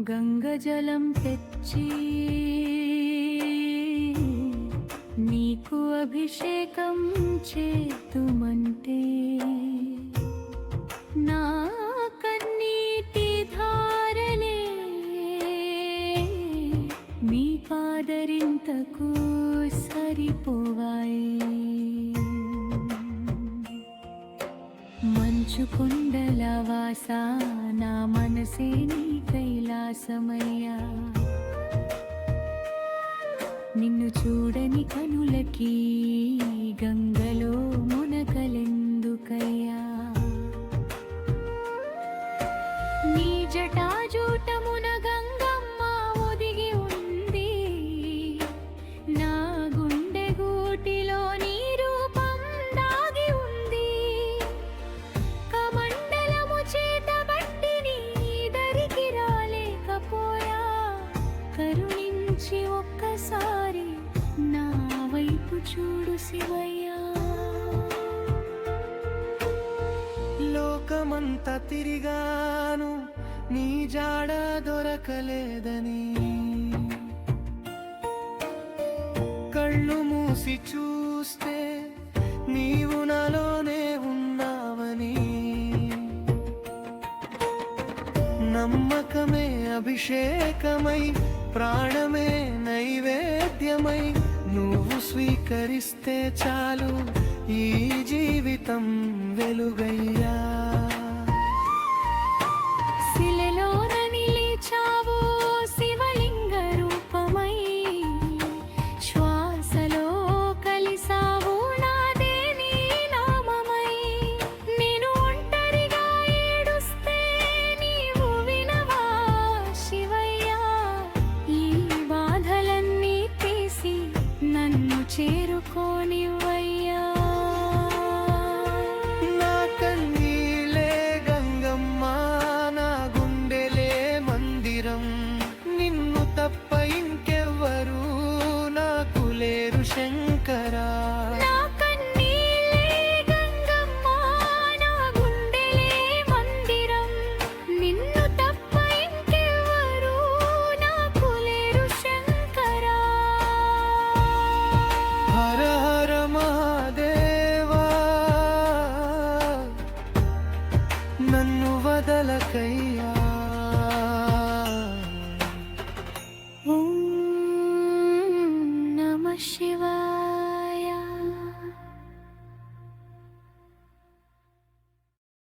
గంగజలం తెచ్చి నీకు అభిషేకం చేతుమంటే నా కన్నీటి ధారలే మీ పాదరింతకు సరిపోవాయి. మంచు కొండల వాస నా మనసే నీ కైలాసమయ్యా. నిన్ను చూడని కనులకి గంగలో మునకలెందుకయ్యా. నీ జటాజూటమున గంగమ్మ ఒదిగి ఉంది, నా గుండె గూటిలో నీ రూపం దాగి ఉంది. కమండలము చేతబట్టి నీ దరికి రాలేకపోయా, కరుణించి ఒక్కసారి నా వైపు చూడు శివయ్యా. లోకమంతా తిరిగాను నీ జాడ దొరకలేదని, కళ్ళు మూసి చూస్తే నీవు నాలోనే ఉన్నావని, నమ్మకమే అభిషేకమై ప్రాణమే నైవేద్యమై నువ్వు స్వీకరిస్తే చాలు ఈ జీవితం వెలుగయ్యా. శిలలోన నిలిచావు శివలింగ రూపమై, శ్వాసలో కలిసావు నాదే నీ నామమై. నేను ఒంటరిగా ఏడుస్తే నీవు వినవా శివయ్యా. ఈ బాధలన్నీ తీసి నన్ను చేరుకోనివ్వయ్యా. నా కన్నీలే గంగమ్మ, నా గుండెలే మందిరం, నిన్ను తప్ప ఇంకెవ్వరు నాకు లేరు శంకరా. నా కన్నీలే గంగమ్మ, నా గుండెలే మందిరం, నిన్ను తప్ప ఇంకెవ్వరు నాకు లేరు శంకరా. హర హర మహాదేవా, నన్ను వదలకయ్యా. ఓం నమః శివాయ.